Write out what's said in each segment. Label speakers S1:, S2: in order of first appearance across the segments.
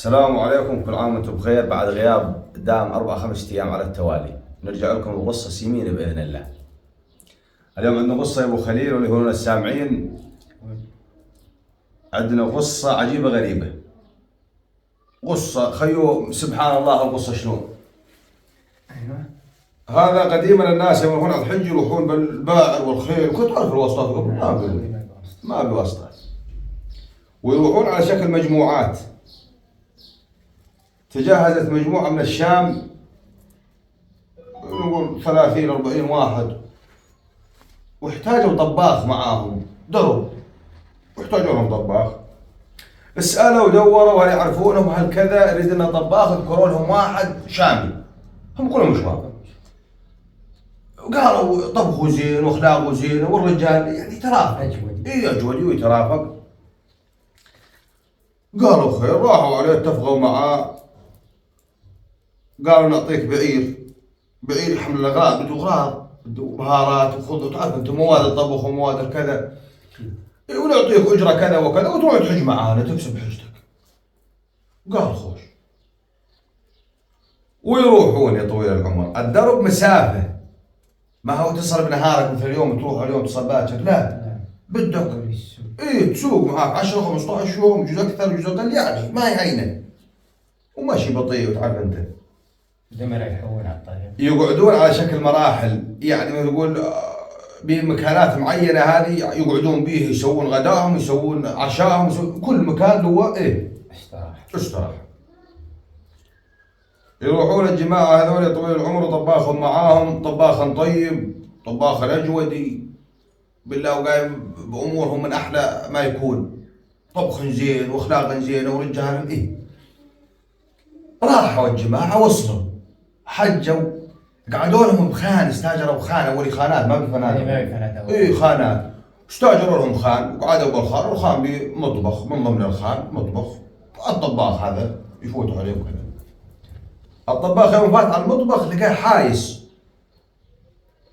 S1: السلام عليكم، كل عام وانتم بخير. بعد غياب دام 4-5 أيام على التوالي نرجع لكم بقصة سمينة بإذن الله. اليوم عندنا قصة يا أبو خليل واللي هون السامعين. عندنا قصة عجيبة غريبة، قصة خيو سبحان الله. القصة شلون؟ هذا قديما الناس يروحون على الحج يروحون بالبائر والخيل، كنت عارف الواسطات قبل ما بواسطات، ويروحون على شكل مجموعات. تجهزت مجموعة من الشام، نقول 30-40 واحد، واحتاجوا طباخ معاهم، درب واحتاجوا لهم طباخ. اسألوا ودوروا هل يعرفونهم، هل كذا يريد لنا طباخ، يذكروا لهم واحد شامي، هم كلهم شباب. قالوا طبخوا زين واخلاقه زين، والرجال يعني ترافق اجودي ويترافق. قالوا خير، راحوا عليه اتفقوا معاه، قالوا نعطيك بعير يحمل الاغراض، بده اغراض، بده بهارات وخضر، تعرف انت مواد الطبخ ومواد الكذا، ونعطيك اجره كذا وكذا وتروح تحج معانا تكسب حجتك. قال خوش. ويروحون يا طويل العمر، الدرب مسافه، ما هو تصل بنهارك مثل اليوم تروح اليوم تصل باكر، لا بدك تسوق معاك 10-15 يوم، جزء اكثر جزء اقل، يعني ما يعينك، وماشي بطيء. وتعرف انت
S2: لما يروحون على الطريق
S1: يقعدون على شكل مراحل، يعني ما تقول بمكانات معينه، هذه يقعدون به، يسوون غداهم، يسوون عشاهم، كل مكان له استراحه. يروحون الجماعه هذول طويل العمر، طباخهم معاهم، طباخا طيب، طباخا اجودي بالله، وقايم بامورهم من احلى ما يكون، طبخ زين واخلاق زينه ورجال راحوا الجماعه، وصلوا حجوا، قعدوا لهم بخان، استاجروا خان، اولي خانات ما بفنادق، خانات، استاجروا لهم خان وقعدوا بالخان، والخان بمطبخ، من ضمن الخان مطبخ. الطباخ هذا يفوتوا عليه وكذا. الطباخ يوم فات على المطبخ لقاه حايس،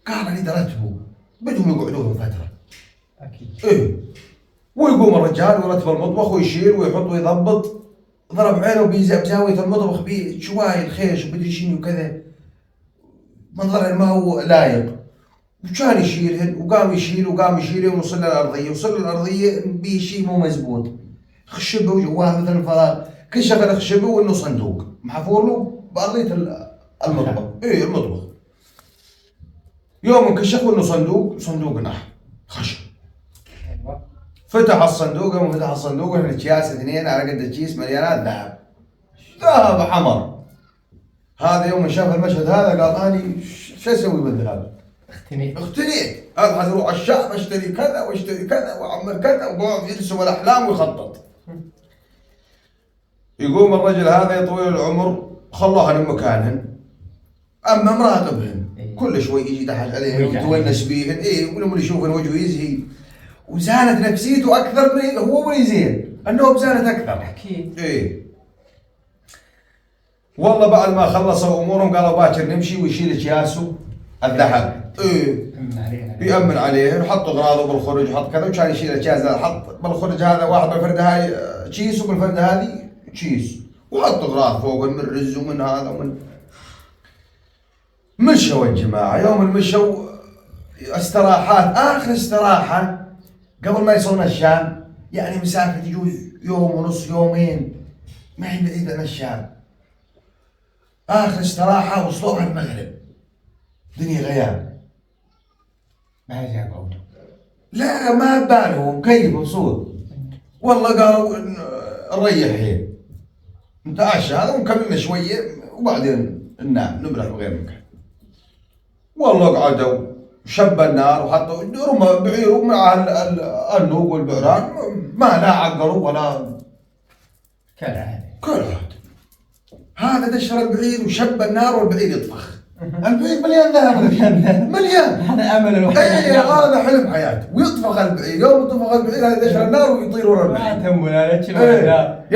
S1: قال اريد ارتبه، بدهم يقعدوا لهم فتره اكيد. ويقوم الرجال ويرتب المطبخ ويشيل ويحط ويضبط، ضرب عينه بزاويه المطبخ بشواي الخيش وبدري شنو وكذا، منظر ما هو لايق، وكان يشيلهن وقام يشيل وقام يشيلهن، وصل للارضيه بشيء مو مزبوط، خشبه وجواها مثل الفراغ، كشف الخشبه وانه صندوق محفور له بارضيه المطبخ. المطبخ يوم انكشف انه صندوق نحل خشب. فتح الصندوق، يوم فتح الصندوق اكياس 2 على قد الكيس مليانات ذهب حمر. هذا يوم شاف المشهد هذا قال اني شو اسوي بالذهب؟ اختنيت، ابحث اروح على الشام اشتري كذا واشتري كذا واعمل كذا، وقعد يرسم الاحلام ويخطط. يقوم الرجل هذا يا طويل العمر خلاهن بمكانهن، اما مراقبهن كل شوي يجي يدحش عليهن ويتونس بيهن، ولما يشوفن وجهه يزهي، وزانت نفسيته اكثر من هو ما يزين، النوم زانت اكثر اكيد. والله بعد ما خلصوا امورهم قالوا باكر نمشي، ويشيل اكياسه الذهب يأمن عليه، وحط اغراضه بالخرج وحط كذا، وكان يشيل اكياس، حط بالخرج هذا واحد بالفرده هاي كيس، وبالفرده هذه كيس، وحط اغراض فوق من رز ومن هذا ومن. مشوا الجماعه، يوم المشوا استراحات، اخر استراحه قبل ما يصلون الشام، يعني مسافه يجوز يوم ونص يومين، ما هي بعيد عن الشام. اخر استراحه وصلوا على المغرب، دنيا غياب،
S2: ما يقعدوا،
S1: لا ما بالهم كيف مبسوط. والله قالوا نريح حين نتعشى هذا ونكملنا شويه وبعدين ننام نبرح بغير مكان. والله قعدوا شب النار وحطوا رمى بعير مع النوق والبعران، ما لا عقلوا ولا كالعادة. هذا دشر البعير وشب النار والبعير يطبخ. البعير مليان ذهب، مليان،
S2: هذا امل الوحيد،
S1: هذا حلم حياته. ويطبخ البعير، يوم يطبخ البعير هذا دشر النار ويطير ورا البعير.
S2: ما تهمنا
S1: يا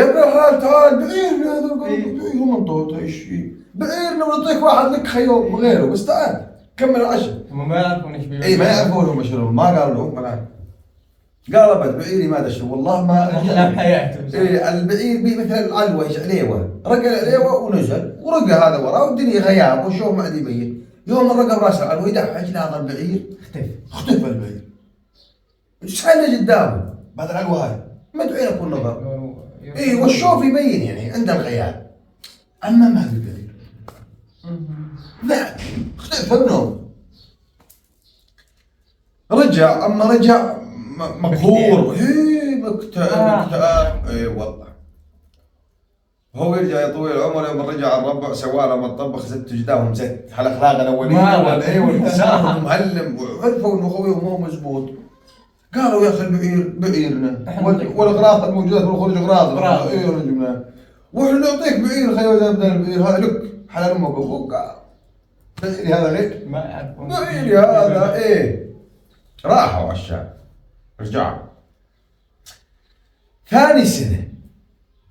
S1: ابن الحلال تعال بعير، هذا بعير ومنطوط ايش بعير، لو نعطيك واحد لك خيوم غيره، بس تعال كمل العشاء.
S2: هم ما يعرفون ايش بيقولون،
S1: ما يعرفون هم شنو، ما قالوا لهم. قال ابد بعيري ما ادري والله ما
S2: احلام حياته.
S1: إيه البعير بي مثل العلوه عليوه، رقى العليوه ونزل ورقى هذا وراه والدنيا غياب والشوف ما عاد يبين. يوم رقى براس العلوه يدحج هذا البعير اختفى البعير. ايش حل قدامه بعد العلوه هاي؟ مدعي لك النظر. اي والشوف يبين يعني عند الغياب. اما ما هذا البعير لا اختفى بنوم. رجع اما رجع مقهور مكتئب اي والله. هو يرجع يا طويل العمر يوم رجع الربع سوى له مطبخ زت جداهم زت على الاخلاق الاوليه والانسان معلم وعرفوا انه خويه مو مزبوط. قالوا يا اخي البعير بعيرنا والاغراض الموجوده في الخروج اغراض اي جبناه واحنا نعطيك بعير خير بدنا البعير هذا لك حلال امك وابوك. بعيري هذا لك
S2: ما يعرفون
S1: بعيري هذا ايه. راحوا على الشام رجعوا ثاني سنة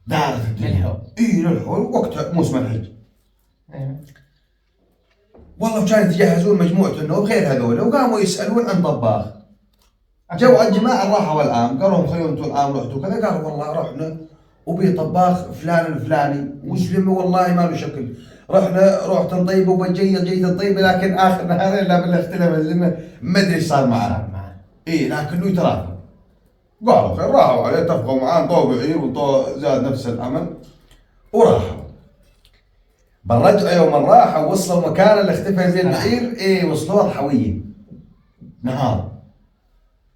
S1: دارت الدنيا للحول وقت موسم الحج. والله كانوا يتجهزون مجموعة النوب غير هذول وقاموا يسألون عن طباخ. جو الجماعة راحوا الآن قالوا لهم خيو انتم الآن رحتوا كذا. قالوا والله رحنا وبي طباخ فلان الفلاني مسلم والله ما له شكل. رحت نطيب جيت نطيب لكن آخر نهار إلا بالله اختلف ما أدري ايش صار معاه. إيه لكنه يترافع. قالوا خير راحوا عليه اتفقوا معاه طوب بعير وطو زاد نفس العمل وراحوا. بالرجعة يوم راحوا وصلوا مكان اللي اختفى زي البعير ايه وصلوا الحوية نهار.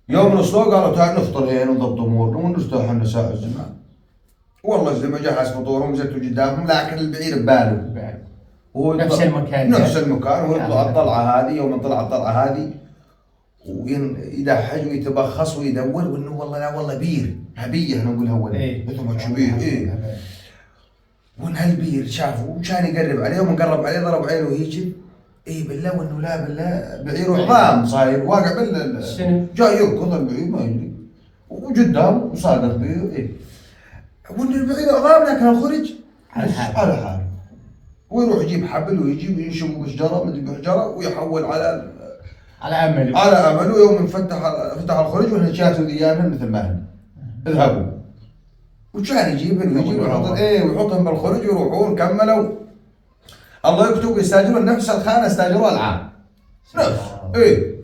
S1: يوم وصلوا قالوا تعال نفطر هنا ونضبط امورنا ونرتاح النساء الجماعة. والله الزلمة جهز فطورهم زيتوا قدامهم لكن البعير بباله
S2: نفس المكان
S1: ويطلع الطلعة هذه. يوم طلع الطلعة هذه ويدحج ويتبخص ويدور وانه والله لا والله بير هبيه احنا نقولها ولا مثل بير ايه. وان هالبير شافه وكان يقرب عليه ومن قرب عليه ضرب عينه وهيك ايه بالله وانه لا بالله بعير عظام صاير واقع جاي يركض البعير ما يجري وقدامه وصادق به ايه. وان البعير عظام لكن الخرج على حاله ويروح يجيب حبل ويجيب وينشب بشجره مدري بحجره ويحول على امله. يوم فتح الخرج واحنا شاتوا ديانا مثل ما احنا اذهبوا وكان يجيبهم ويحطهم بالخرج ويروحون كملوا. الله يكتب يستاجرون نفس الخانه استاجروها العام نفس ايه.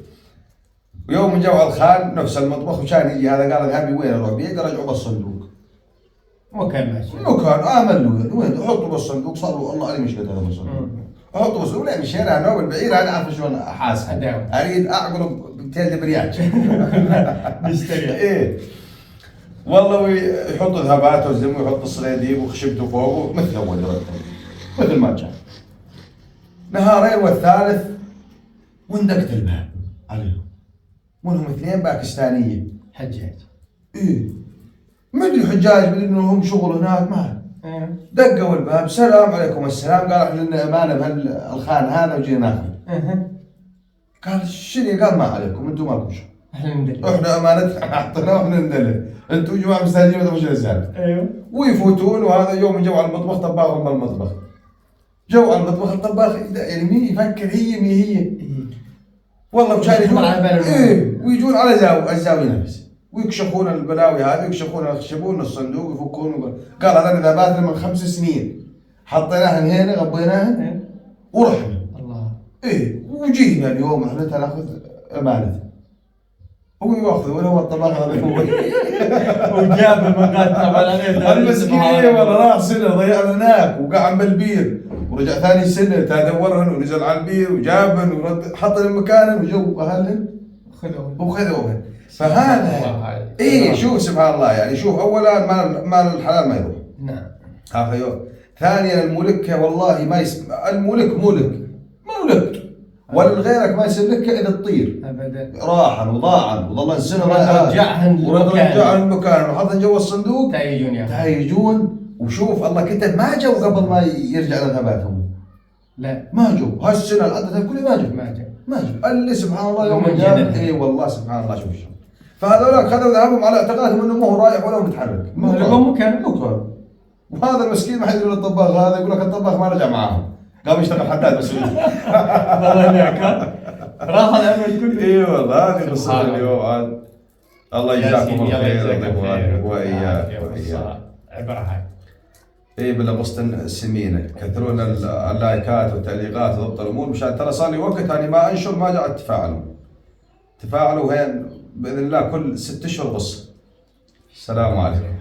S1: ويوم جوا الخان نفس المطبخ وكان يجي هذا قال اذهبي وين اروح بيه؟ قال رجعوا بالصندوق.
S2: مكان ماشي
S1: امل وين حطوا بالصندوق صاروا الله علي مش قد هذا بالصندوق. احطوا بالصندوق لا مشينا انا والبعير انا اعرف شلون احاسب اريد اعقله بتيل بريال
S2: نشتري
S1: ايه. والله يحط ذهبات والزم ويحط الصليديب وخشبته فوقه مثل اول مثل ما كان. نهارين والثالث وندقت الباب عليهم منهم اثنين باكستانيه
S2: حجاج
S1: ايه ما ادري حجاج بدري انهم شغل هناك ما دقوا الباب سلام عليكم السلام. قال احنا لنا امانه بهالخان هذا وجينا ناخذ. قال شنو؟ قال ما عليكم انتم مالكم شغل احنا امانتنا اعطينا واحنا ندلل انتم جماعه مستاجرين ما تبغون الزلمه.
S2: ايوه
S1: ويفوتون. وهذا يوم جو على المطبخ طباخهم بالمطبخ جو على المطبخ الطباخ يعني مين يفكر هي مين هي والله كان يجون ايه ويجون على الزاويه نفسها ويكشفون البلاوي هذه ويكشفون يخشبون الصندوق ويفكون. قال هذا ذهباتنا من 5 سنين حطيناها هنا غبيناها ورحنا
S2: الله
S1: ايه وجينا اليوم احنا تاخذ امانته. هو ياخذ ولا هو الطباخ هذا هو
S2: وجاب المقاد طبعا
S1: المسكين والله راح سنه ضيعنا هناك وقعد بالبير ورجع ثاني سنه تدورهن ونزل على البير وجابهن ورد حطن مكانهن وجو اهلهن وخذوهن. فهذا ايه شوف سبحان الله يعني شوف اولا مال الحلال ما يروح.
S2: نعم
S1: هذا يوم. ثانيا الملك والله ما الملك مولك ولا غيرك ما يصير لك اذا تطير
S2: ابدا.
S1: راحا وضاعا وظل سنه
S2: رجعهن
S1: المكان وحطن جوا الصندوق
S2: تهيجون
S1: وشوف الله كتب ما جو قبل ما يرجع لذهباتهم.
S2: لا
S1: ما جو هالسنه العدد كله ما جو اللي سبحان الله يوم جاب اي والله سبحان الله شوف شو. فهذول خذوا ذهبهم على اعتقادهم انه ما هو رايح ولا متحرك
S2: مكان.
S1: وهذا المسكين ما حد يقول الطباخ هذا يقول لك الطباخ ما رجع معاهم قام يشتغل حداد بس
S2: والله هناك راح الامل كله.
S1: اي والله هذه قصه اليوم عاد الله يجزاكم الخير
S3: ويجزاك
S1: واياك.
S3: عبره هاي.
S1: اي بالبسطن السمينه كثرون اللايكات والتعليقات وضبط الامور مشان ترى صار لي وقت اني ما انشر ما جاء تفاعلوا هين باذن الله كل 6 اشهر قصه. السلام عليكم.